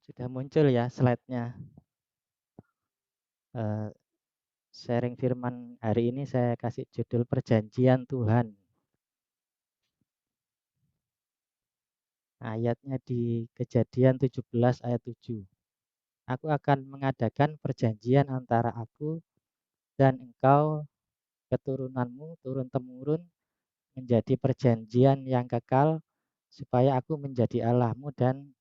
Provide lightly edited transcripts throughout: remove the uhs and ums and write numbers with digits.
Sudah muncul ya slide-nya. Eh, Sharing firman hari ini saya kasih judul Perjanjian Tuhan. Ayatnya di Kejadian 17 ayat 7. Aku akan mengadakan perjanjian antara aku dan engkau, keturunanmu turun-temurun, menjadi perjanjian yang kekal, supaya aku menjadi Allahmu dan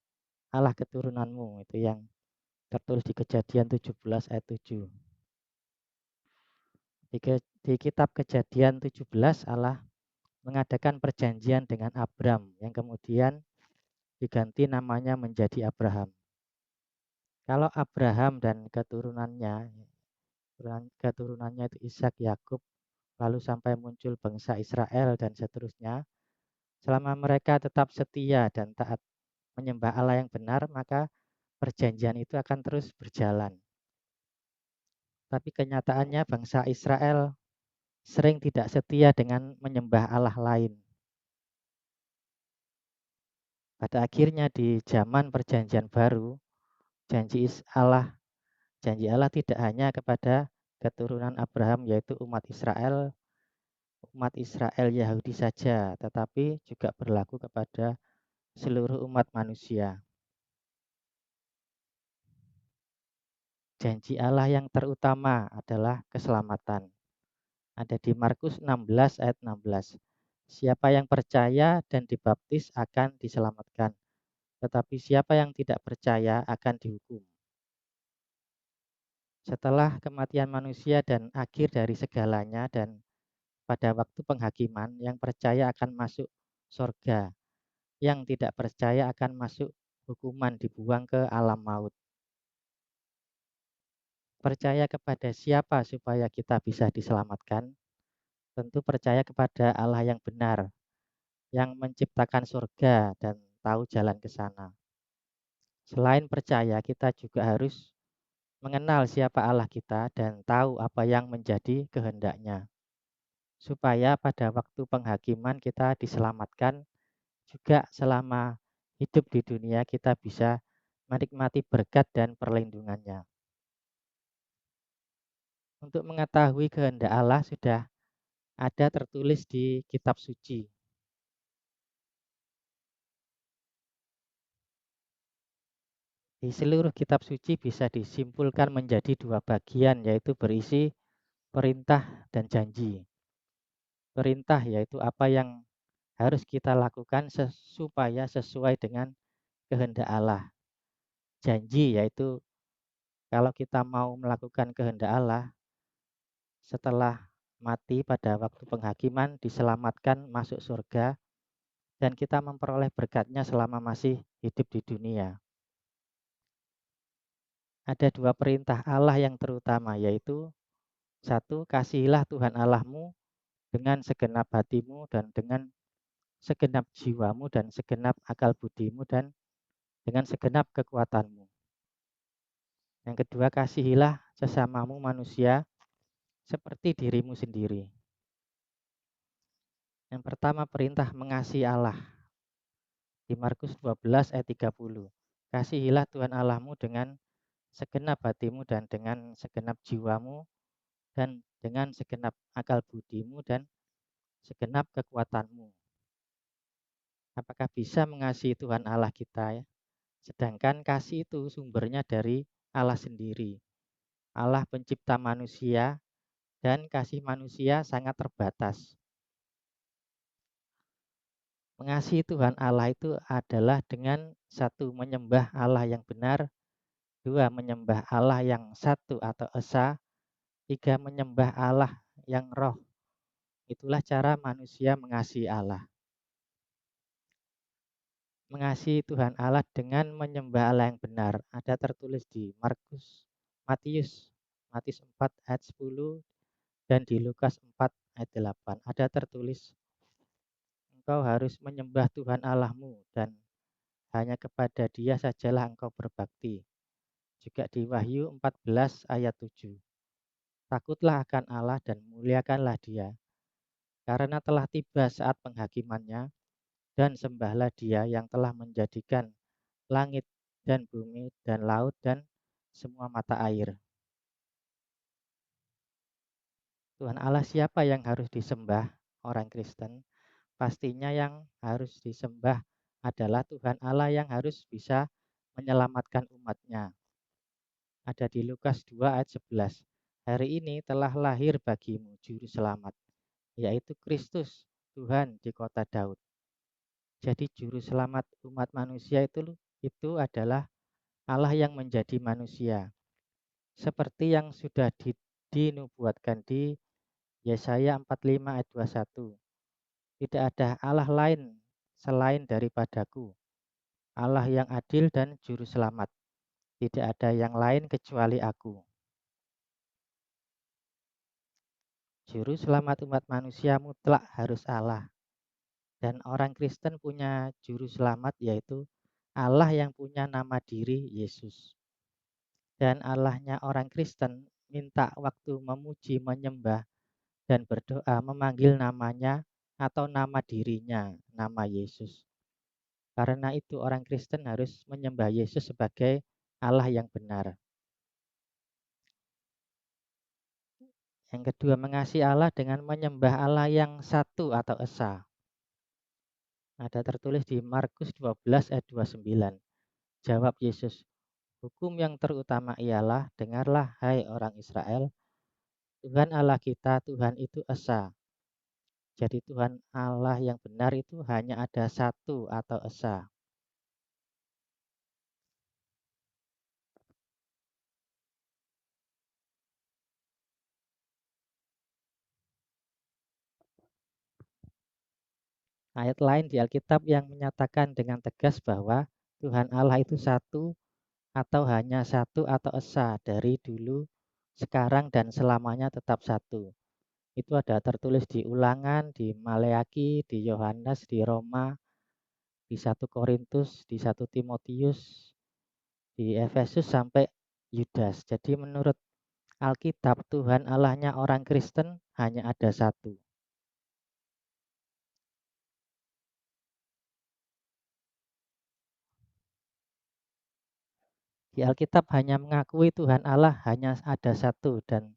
Allah keturunanmu. Itu yang tertulis di Kejadian 17 ayat 7. Di kitab Kejadian 17 Allah mengadakan perjanjian dengan Abram yang kemudian diganti namanya menjadi Abraham. Kalau Abraham dan keturunannya itu Ishak, Yakub, lalu sampai muncul bangsa Israel dan seterusnya, selama mereka tetap setia dan taat menyembah Allah yang benar, maka perjanjian itu akan terus berjalan. Tapi kenyataannya bangsa Israel sering tidak setia dengan menyembah Allah lain. Pada akhirnya di zaman perjanjian baru, janji Allah tidak hanya kepada keturunan Abraham yaitu umat Israel Yahudi saja, tetapi juga berlaku kepada seluruh umat manusia. Janji Allah yang terutama adalah keselamatan. Ada di Markus 16 ayat 16. Siapa yang percaya dan dibaptis akan diselamatkan, tetapi siapa yang tidak percaya akan dihukum. Setelah kematian manusia dan akhir dari segalanya dan pada waktu penghakiman, yang percaya akan masuk surga, yang tidak percaya akan masuk hukuman, dibuang ke alam maut. Percaya kepada siapa supaya kita bisa diselamatkan? Tentu percaya kepada Allah yang benar, yang menciptakan surga dan tahu jalan ke sana. Selain percaya, kita juga harus mengenal siapa Allah kita dan tahu apa yang menjadi kehendaknya. Supaya pada waktu penghakiman kita diselamatkan, juga selama hidup di dunia kita bisa menikmati berkat dan perlindungannya. Untuk mengetahui kehendak Allah sudah ada tertulis di kitab suci. Di seluruh kitab suci bisa disimpulkan menjadi dua bagian, yaitu berisi perintah dan janji. Perintah yaitu apa yang harus kita lakukan supaya sesuai dengan kehendak Allah. Janji yaitu kalau kita mau melakukan kehendak Allah, setelah mati pada waktu penghakiman diselamatkan masuk surga dan kita memperoleh berkatnya selama masih hidup di dunia. Ada dua perintah Allah yang terutama, yaitu satu, kasihilah Tuhan Allahmu dengan segenap hatimu dan dengan segenap jiwamu dan segenap akal budimu dan dengan segenap kekuatanmu. Yang kedua, kasihilah sesamamu manusia seperti dirimu sendiri. Yang pertama, perintah mengasihi Allah. Di Markus 12 ayat 30. Kasihilah Tuhan Allahmu dengan segenap hatimu dan dengan segenap jiwamu dan dengan segenap akal budimu dan segenap kekuatanmu. Apakah bisa mengasihi Tuhan Allah kita ya? Sedangkan kasih itu sumbernya dari Allah sendiri. Allah pencipta manusia dan kasih manusia sangat terbatas. Mengasihi Tuhan Allah itu adalah dengan satu, menyembah Allah yang benar, dua, menyembah Allah yang satu atau esa, tiga, menyembah Allah yang roh. Itulah cara manusia mengasihi Allah. Mengasihi Tuhan Allah dengan menyembah Allah yang benar. Ada tertulis di Matius 4 ayat 10 dan di Lukas 4 ayat 8. Ada tertulis, engkau harus menyembah Tuhan Allahmu dan hanya kepada Dia sajalah engkau berbakti. Juga di Wahyu 14 ayat 7. Takutlah akan Allah dan muliakanlah Dia, karena telah tiba saat penghakimannya, dan sembahlah Dia yang telah menjadikan langit dan bumi dan laut dan semua mata air. Tuhan Allah siapa yang harus disembah orang Kristen? Pastinya yang harus disembah adalah Tuhan Allah yang harus bisa menyelamatkan umatnya. Ada di Lukas 2 ayat 11. Hari ini telah lahir bagimu juru selamat, yaitu Kristus Tuhan di kota Daud. Jadi juru selamat umat manusia itu adalah Allah yang menjadi manusia. Seperti yang sudah dinubuatkan di Yesaya 45 ayat 21. Tidak ada Allah lain selain daripadaku, Allah yang adil dan juru selamat. Tidak ada yang lain kecuali aku. Juru selamat umat manusia mutlak harus Allah. Dan orang Kristen punya juru selamat yaitu Allah yang punya nama diri Yesus. Dan Allahnya orang Kristen minta waktu memuji, menyembah, dan berdoa memanggil namanya atau nama dirinya, nama Yesus. Karena itu orang Kristen harus menyembah Yesus sebagai Allah yang benar. Yang kedua, mengasihi Allah dengan menyembah Allah yang satu atau esa. Ada tertulis di Markus 12 ayat 29. Jawab Yesus, hukum yang terutama ialah, dengarlah hai orang Israel, Tuhan Allah kita, Tuhan itu esa. Jadi Tuhan Allah yang benar itu hanya ada satu atau esa. Ayat lain di Alkitab yang menyatakan dengan tegas bahwa Tuhan Allah itu satu atau hanya satu atau esa dari dulu, sekarang, dan selamanya tetap satu. Itu ada tertulis di Ulangan, di Maleaki, di Yohanes, di Roma, di 1 Korintus, di 1 Timotius, di Efesus sampai Yudas. Jadi menurut Alkitab, Tuhan Allahnya orang Kristen hanya ada satu. Di Alkitab hanya mengakui Tuhan Allah hanya ada satu dan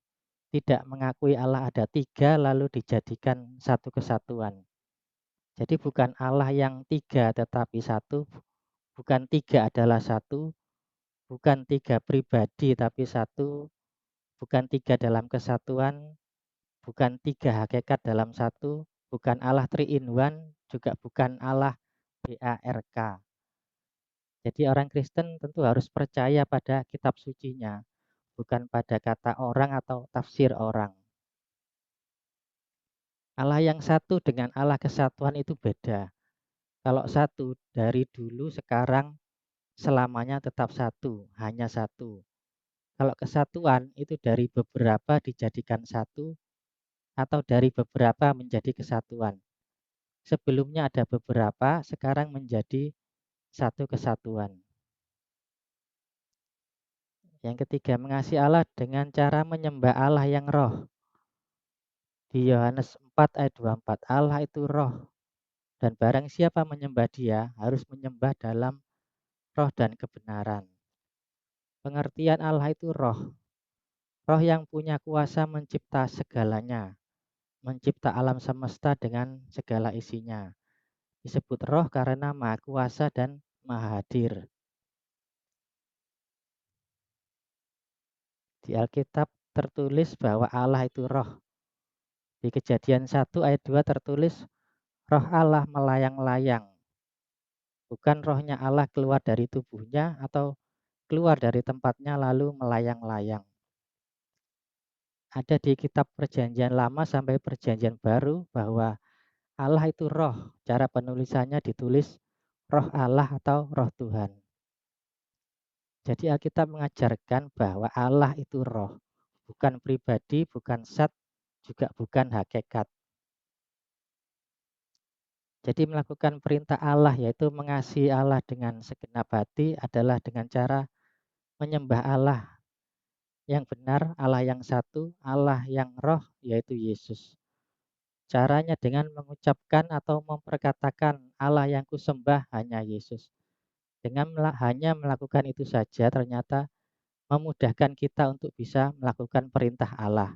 tidak mengakui Allah ada tiga lalu dijadikan satu kesatuan. Jadi bukan Allah yang tiga tetapi satu, bukan tiga adalah satu, bukan tiga pribadi tapi satu, bukan tiga dalam kesatuan, bukan tiga hakikat dalam satu, bukan Allah three in one, juga bukan Allah BARK. Jadi orang Kristen tentu harus percaya pada kitab sucinya, bukan pada kata orang atau tafsir orang. Allah yang satu dengan Allah kesatuan itu beda. Kalau satu dari dulu, sekarang, selamanya tetap satu, hanya satu. Kalau kesatuan itu dari beberapa dijadikan satu atau dari beberapa menjadi kesatuan. Sebelumnya ada beberapa, sekarang menjadi satu kesatuan. Yang ketiga, mengasihi Allah dengan cara menyembah Allah yang roh. Di Yohanes 4 ayat 24, Allah itu roh. Dan barang siapa menyembah dia, harus menyembah dalam roh dan kebenaran. Pengertian Allah itu roh. Roh yang punya kuasa mencipta segalanya. Mencipta alam semesta dengan segala isinya. Disebut roh karena maha kuasa dan maha hadir. Di Alkitab tertulis bahwa Allah itu roh. Di Kejadian 1 ayat 2 tertulis, roh Allah melayang-layang. Bukan rohnya Allah keluar dari tubuhnya atau keluar dari tempatnya lalu melayang-layang. Ada di kitab Perjanjian Lama sampai Perjanjian Baru bahwa Allah itu roh. Cara penulisannya ditulis roh Allah atau roh Tuhan. Jadi Alkitab mengajarkan bahwa Allah itu roh. Bukan pribadi, bukan zat, juga bukan hakikat. Jadi melakukan perintah Allah yaitu mengasihi Allah dengan segenap hati adalah dengan cara menyembah Allah yang benar, Allah yang satu, Allah yang roh yaitu Yesus. Caranya dengan mengucapkan atau memperkatakan Allah yang kusembah hanya Yesus. Dengan hanya melakukan itu saja ternyata memudahkan kita untuk bisa melakukan perintah Allah.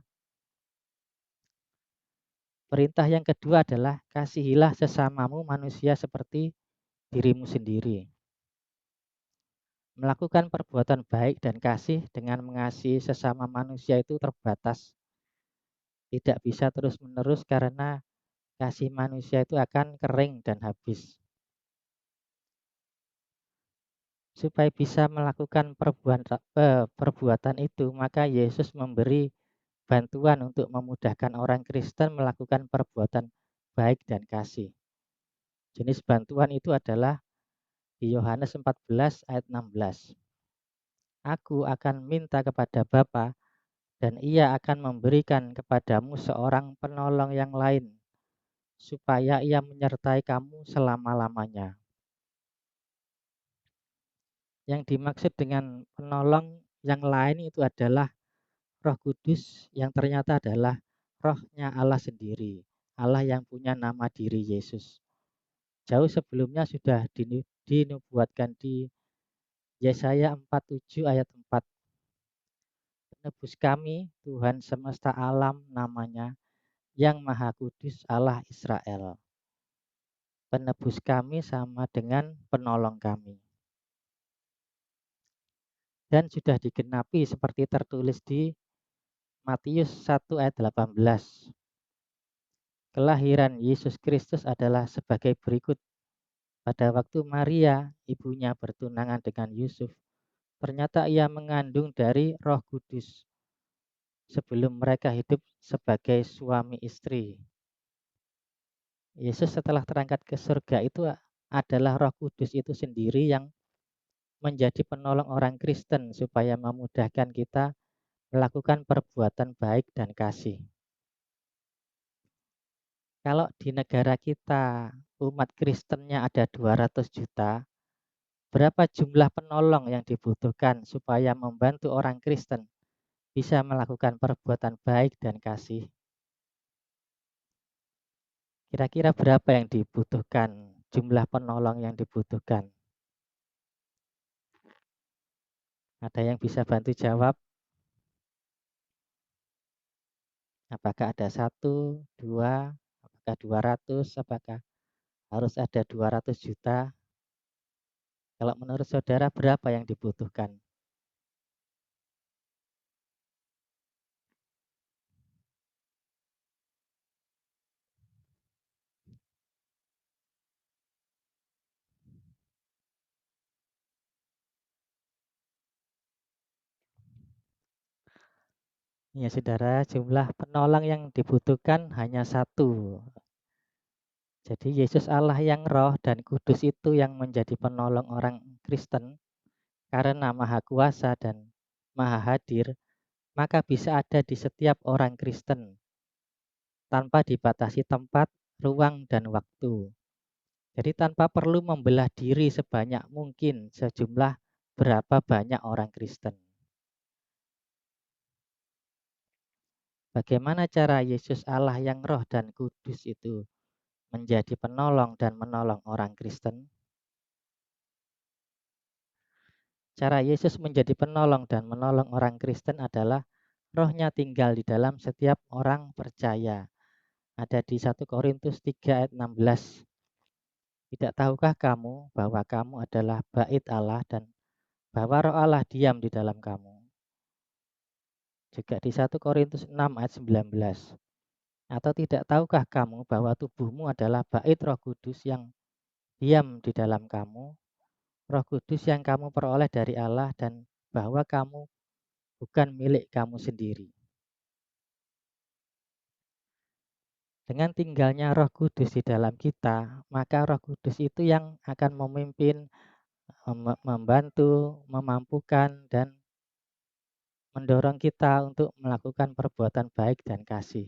Perintah yang kedua adalah kasihilah sesamamu manusia seperti dirimu sendiri. Melakukan perbuatan baik dan kasih dengan mengasihi sesama manusia itu terbatas. Tidak bisa terus-menerus karena kasih manusia itu akan kering dan habis. Supaya bisa melakukan perbuatan itu, maka Yesus memberi bantuan untuk memudahkan orang Kristen melakukan perbuatan baik dan kasih. Jenis bantuan itu adalah di Yohanes 14 ayat 16. Aku akan minta kepada Bapa dan ia akan memberikan kepadamu seorang penolong yang lain, supaya ia menyertai kamu selama-lamanya. Yang dimaksud dengan penolong yang lain itu adalah Roh Kudus yang ternyata adalah rohnya Allah sendiri, Allah yang punya nama diri Yesus. Jauh sebelumnya sudah dinubuatkan di Yesaya 47 ayat 4. Penebus kami, Tuhan semesta alam namanya, yang Maha Kudus Allah Israel. Penebus kami sama dengan penolong kami. Dan sudah digenapi seperti tertulis di Matius 1 ayat 18. Kelahiran Yesus Kristus adalah sebagai berikut. Pada waktu Maria, ibunya bertunangan dengan Yusuf, ternyata ia mengandung dari Roh Kudus sebelum mereka hidup sebagai suami istri. Yesus setelah terangkat ke surga itu adalah Roh Kudus itu sendiri yang menjadi penolong orang Kristen supaya memudahkan kita melakukan perbuatan baik dan kasih. Kalau di negara kita umat Kristennya ada 200 juta, berapa jumlah penolong yang dibutuhkan supaya membantu orang Kristen bisa melakukan perbuatan baik dan kasih? Kira-kira berapa yang dibutuhkan, jumlah penolong yang dibutuhkan? Ada yang bisa bantu jawab? Apakah ada 1, 2, apakah 200, apakah harus ada 200 juta? Kalau menurut saudara berapa yang dibutuhkan? Ya saudara, jumlah penolong yang dibutuhkan hanya 1. Jadi Yesus Allah yang roh dan kudus itu yang menjadi penolong orang Kristen karena maha kuasa dan maha hadir, maka bisa ada di setiap orang Kristen tanpa dibatasi tempat, ruang, dan waktu. Jadi tanpa perlu membelah diri sebanyak mungkin sejumlah berapa banyak orang Kristen. Bagaimana cara Yesus Allah yang roh dan kudus itu menjadi penolong dan menolong orang Kristen? Cara Yesus menjadi penolong dan menolong orang Kristen adalah rohnya tinggal di dalam setiap orang percaya. Ada di 1 Korintus 3 ayat 16. Tidak tahukah kamu bahwa kamu adalah bait Allah dan bahwa roh Allah diam di dalam kamu? Juga di 1 Korintus 6 ayat 19. Atau tidak tahukah kamu bahwa tubuhmu adalah bait Roh Kudus yang diam di dalam kamu, Roh Kudus yang kamu peroleh dari Allah dan bahwa kamu bukan milik kamu sendiri. Dengan tinggalnya Roh Kudus di dalam kita, maka Roh Kudus itu yang akan memimpin, membantu, memampukan, dan mendorong kita untuk melakukan perbuatan baik dan kasih.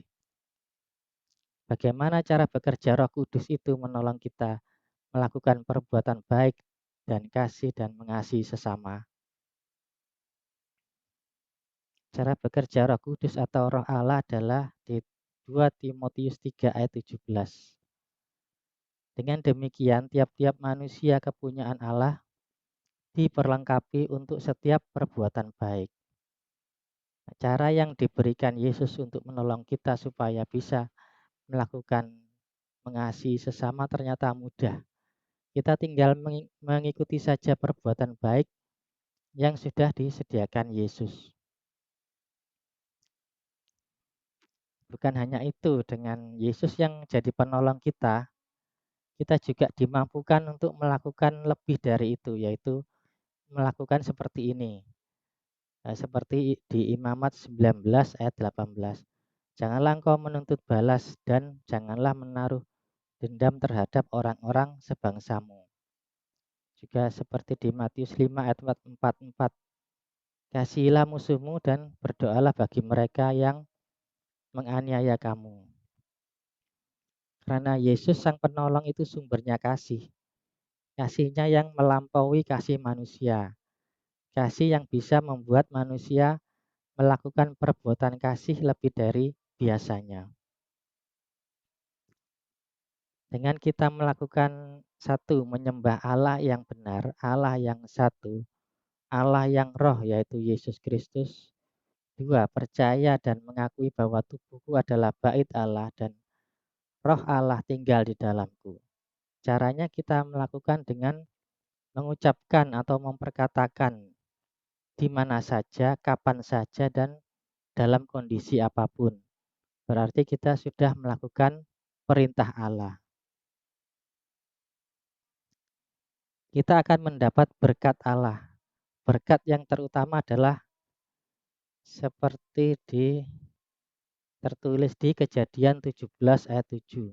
Bagaimana cara bekerja Roh Kudus itu menolong kita melakukan perbuatan baik dan kasih dan mengasihi sesama? Cara bekerja Roh Kudus atau Roh Allah adalah di 2 Timotius 3 ayat 17. Dengan demikian tiap-tiap manusia kepunyaan Allah diperlengkapi untuk setiap perbuatan baik. Cara yang diberikan Yesus untuk menolong kita supaya bisa melakukan mengasihi sesama ternyata mudah. Kita tinggal mengikuti saja perbuatan baik yang sudah disediakan Yesus. Bukan hanya itu, dengan Yesus yang jadi penolong kita juga dimampukan untuk melakukan lebih dari itu, yaitu melakukan seperti ini. Seperti di Imamat 19 ayat 18. Janganlah engkau menuntut balas dan janganlah menaruh dendam terhadap orang-orang sebangsamu. Juga seperti di Matius 5 ayat 44. Kasihilah musuhmu dan berdoalah bagi mereka yang menganiaya kamu. Karena Yesus sang penolong itu sumbernya kasih. Kasihnya yang melampaui kasih manusia. Kasih yang bisa membuat manusia melakukan perbuatan kasih lebih dari biasanya. Dengan kita melakukan satu, menyembah Allah yang benar, Allah yang satu, Allah yang roh yaitu Yesus Kristus. Dua, percaya dan mengakui bahwa tubuhku adalah bait Allah dan roh Allah tinggal di dalamku. Caranya kita melakukan dengan mengucapkan atau memperkatakan di mana saja, kapan saja, dan dalam kondisi apapun. Berarti kita sudah melakukan perintah Allah. Kita akan mendapat berkat Allah. Berkat yang terutama adalah seperti tertulis di Kejadian 17 ayat 7.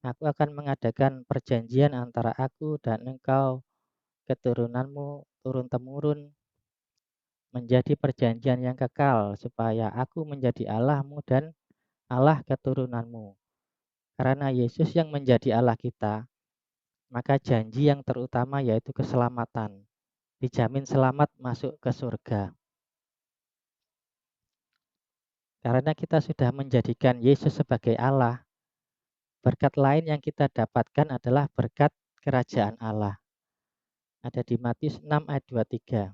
Aku akan mengadakan perjanjian antara aku dan engkau, keturunanmu turun-temurun, menjadi perjanjian yang kekal, supaya aku menjadi Allahmu dan Allah keturunanmu. Karena Yesus yang menjadi Allah kita, maka janji yang terutama yaitu keselamatan. Dijamin selamat masuk ke surga. Karena kita sudah menjadikan Yesus sebagai Allah, berkat lain yang kita dapatkan adalah berkat kerajaan Allah. Ada di Matius 6 ayat 23.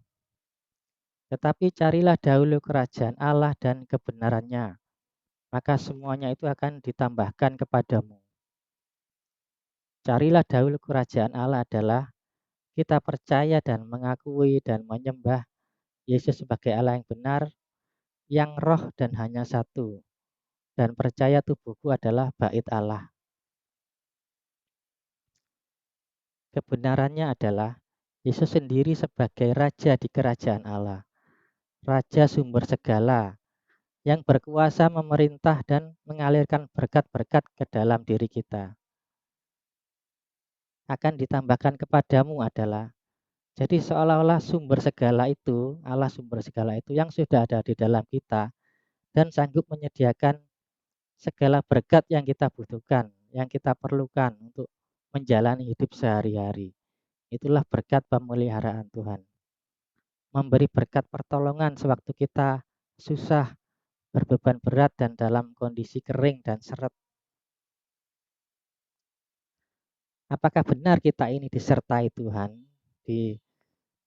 Tetapi carilah dahulu kerajaan Allah dan kebenarannya, maka semuanya itu akan ditambahkan kepadamu. Carilah dahulu kerajaan Allah adalah kita percaya dan mengakui dan menyembah Yesus sebagai Allah yang benar, yang roh dan hanya satu, dan percaya tubuhku adalah bait Allah. Kebenarannya adalah Yesus sendiri sebagai Raja di kerajaan Allah, Raja sumber segala, yang berkuasa memerintah dan mengalirkan berkat-berkat ke dalam diri kita. Akan ditambahkan kepadamu adalah, jadi seolah-olah sumber segala itu, Allah sumber segala itu yang sudah ada di dalam kita, dan sanggup menyediakan segala berkat yang kita butuhkan, yang kita perlukan untuk menjalani hidup sehari-hari. Itulah berkat pemeliharaan Tuhan. Memberi berkat pertolongan sewaktu kita susah, berbeban berat, dan dalam kondisi kering dan seret. Apakah benar kita ini disertai Tuhan? Di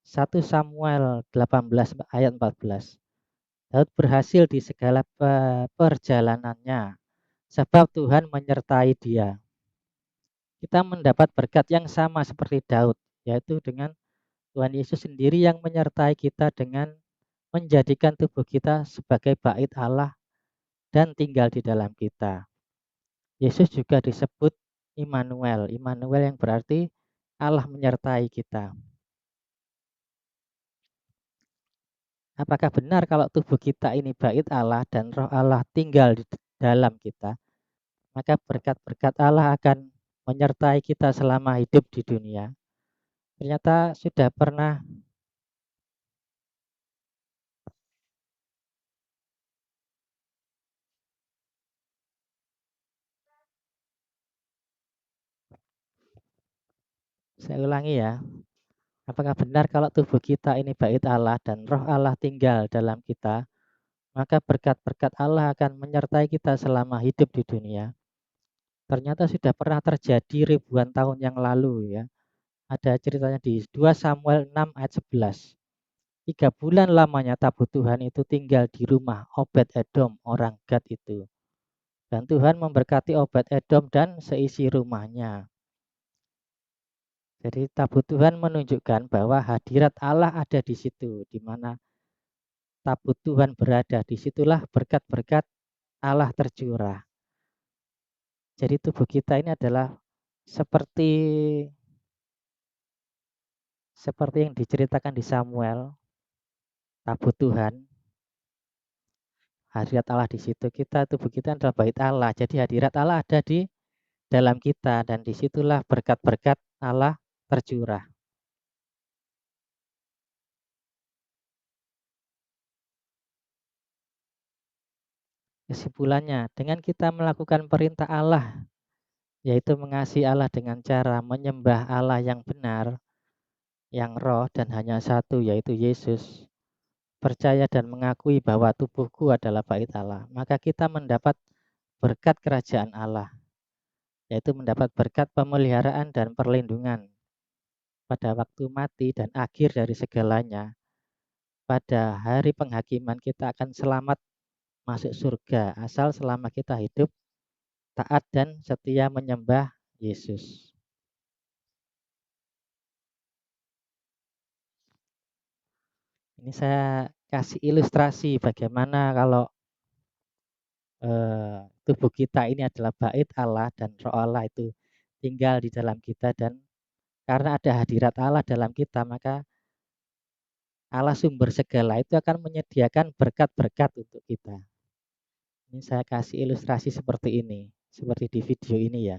1 Samuel 18 ayat 14. Daud berhasil di segala perjalanannya, sebab Tuhan menyertai dia. Kita mendapat berkat yang sama seperti Daud, yaitu dengan Tuhan Yesus sendiri yang menyertai kita dengan menjadikan tubuh kita sebagai bait Allah dan tinggal di dalam kita. Yesus juga disebut Immanuel, Immanuel yang berarti Allah menyertai kita. Apakah benar kalau tubuh kita ini bait Allah dan roh Allah tinggal di dalam kita? Maka berkat-berkat Allah akan menyertai kita selama hidup di dunia. Ternyata sudah pernah saya ulangi ya. Apakah benar kalau tubuh kita ini bait Allah dan roh Allah tinggal dalam kita? Maka berkat-berkat Allah akan menyertai kita selama hidup di dunia. Ternyata sudah pernah terjadi ribuan tahun yang lalu ya. Ada ceritanya di 2 Samuel 6 ayat 11. 3 bulan lamanya tabut Tuhan itu tinggal di rumah Obed-Edom orang Gad itu. Dan Tuhan memberkati Obed-Edom dan seisi rumahnya. Jadi tabut Tuhan menunjukkan bahwa hadirat Allah ada di situ, di mana tabut Tuhan berada, disitulah berkat-berkat Allah tercurah. Jadi tubuh kita ini adalah seperti yang diceritakan di Samuel, tabut Tuhan, hadirat Allah di situ. Tubuh kita adalah bait Allah. Jadi hadirat Allah ada di dalam kita dan disitulah berkat-berkat Allah tercurah. Kesimpulannya, dengan kita melakukan perintah Allah, yaitu mengasihi Allah dengan cara menyembah Allah yang benar, yang roh dan hanya satu, yaitu Yesus, percaya dan mengakui bahwa tubuhku adalah bait Allah, maka kita mendapat berkat kerajaan Allah, yaitu mendapat berkat pemeliharaan dan perlindungan pada waktu mati dan akhir dari segalanya. Pada hari penghakiman kita akan selamat masuk surga asal selama kita hidup taat dan setia menyembah Yesus. Ini saya kasih ilustrasi bagaimana kalau tubuh kita ini adalah bait Allah dan roh Allah itu tinggal di dalam kita, dan karena ada hadirat Allah dalam kita, maka Allah sumber segala itu akan menyediakan berkat-berkat untuk kita. Ini saya kasih ilustrasi seperti ini, seperti di video ini ya.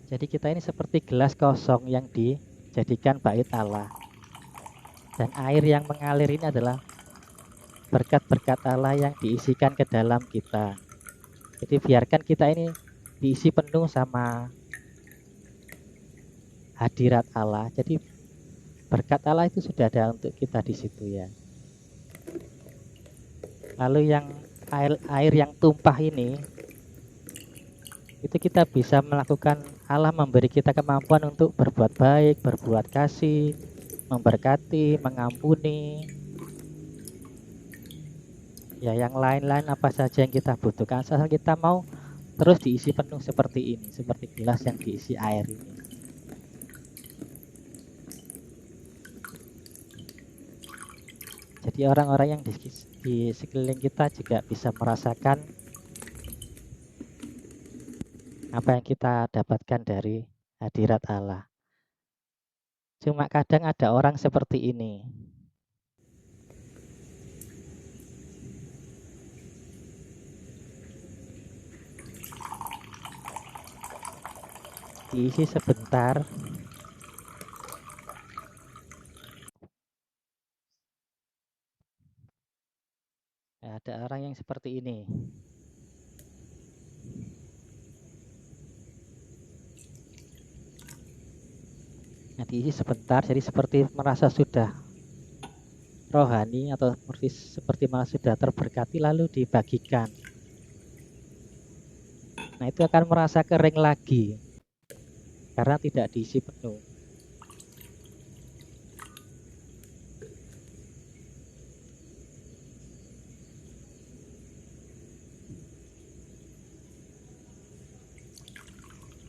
Jadi kita ini seperti gelas kosong yang dijadikan bait Allah. Dan air yang mengalir ini adalah berkat-berkat Allah yang diisikan ke dalam kita. Jadi biarkan kita ini diisi penuh sama hadirat Allah. Jadi berkat Allah itu sudah ada untuk kita di situ ya. Lalu yang air yang tumpah ini, itu kita bisa melakukan, Allah memberi kita kemampuan untuk berbuat baik, berbuat kasih, memberkati, mengampuni, ya yang lain-lain apa saja yang kita butuhkan, asal kita mau terus diisi penuh seperti ini, seperti gelas yang diisi air ini. Jadi orang-orang yang di sekeliling kita juga bisa merasakan apa yang kita dapatkan dari hadirat Allah. Cuma kadang ada orang seperti ini. Diisi sebentar, ada orang yang seperti ini. Nah, diisi sebentar, jadi seperti merasa sudah rohani atau seperti malah sudah terberkati, lalu dibagikan. Nah, itu akan merasa kering lagi karena tidak diisi penuh.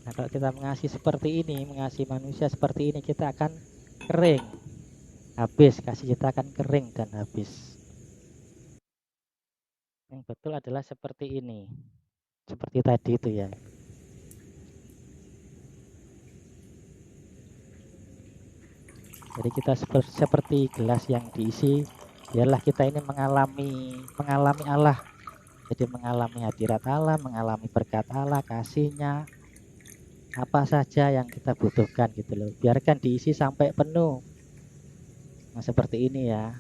Nah, kalau kita mengasihi seperti ini, mengasihi manusia seperti ini, kita akan kering, habis, kasih kita akan kering dan habis. Yang betul adalah seperti ini, seperti tadi itu ya. Jadi kita seperti gelas yang diisi, biarlah kita ini mengalami Allah. Jadi mengalami hadirat Allah, mengalami berkat Allah, kasihnya, apa saja yang kita butuhkan gitu loh. Biarkan diisi sampai penuh. Nah, seperti ini ya.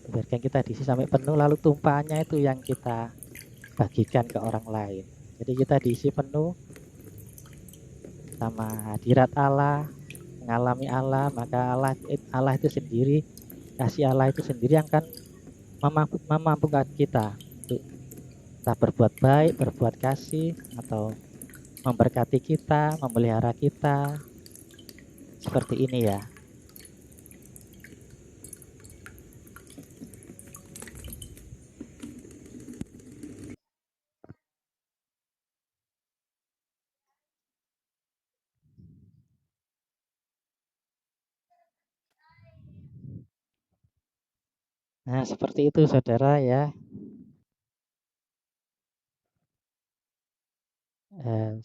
Biarkan kita diisi sampai penuh, lalu tumpahannya itu yang kita bagikan ke orang lain. Jadi kita diisi penuh sama hadirat Allah, mengalami Allah, maka Allah itu sendiri, kasih Allah itu sendiri yang akan memampukan kita untuk kita berbuat baik, berbuat kasih, atau memberkati kita, memelihara kita, seperti ini ya. Nah, seperti itu saudara ya. Eh,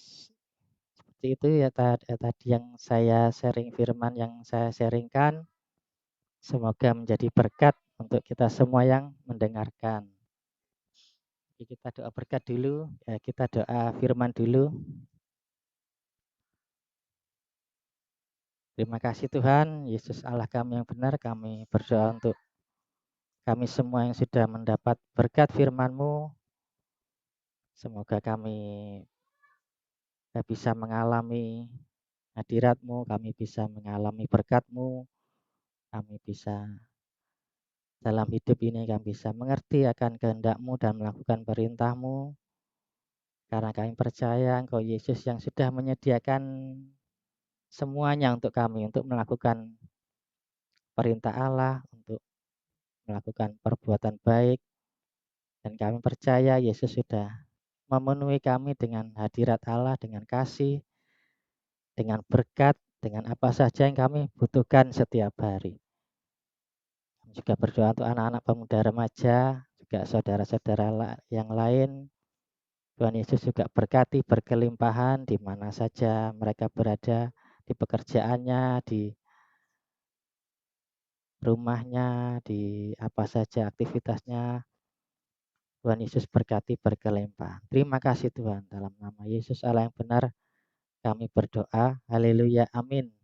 Seperti itu ya tadi yang saya sharing firman yang saya sharingkan. Semoga menjadi berkat untuk kita semua yang mendengarkan. Kita doa berkat dulu, ya, kita doa firman dulu. Terima kasih Tuhan, Yesus Allah kami yang benar, kami berdoa untuk kami semua yang sudah mendapat berkat firman-Mu. Semoga kami bisa mengalami hadirat-Mu, kami bisa mengalami berkat-Mu, kami bisa dalam hidup ini kami bisa mengerti akan kehendak-Mu dan melakukan perintah-Mu. Karena kami percaya Engkau Yesus yang sudah menyediakan semuanya untuk kami, untuk melakukan perintah Allah, untuk melakukan perbuatan baik. Dan kami percaya Yesus sudah memenuhi kami dengan hadirat Allah, dengan kasih, dengan berkat, dengan apa saja yang kami butuhkan setiap hari. Kami juga berdoa untuk anak-anak pemuda remaja, juga saudara-saudara yang lain. Tuhan Yesus juga berkati berkelimpahan di mana saja mereka berada, di pekerjaannya, di rumahnya, di apa saja aktivitasnya. Tuhan Yesus berkati berkelimpahan. Terima kasih Tuhan. Dalam nama Yesus Allah yang benar kami berdoa. Haleluya. Amin.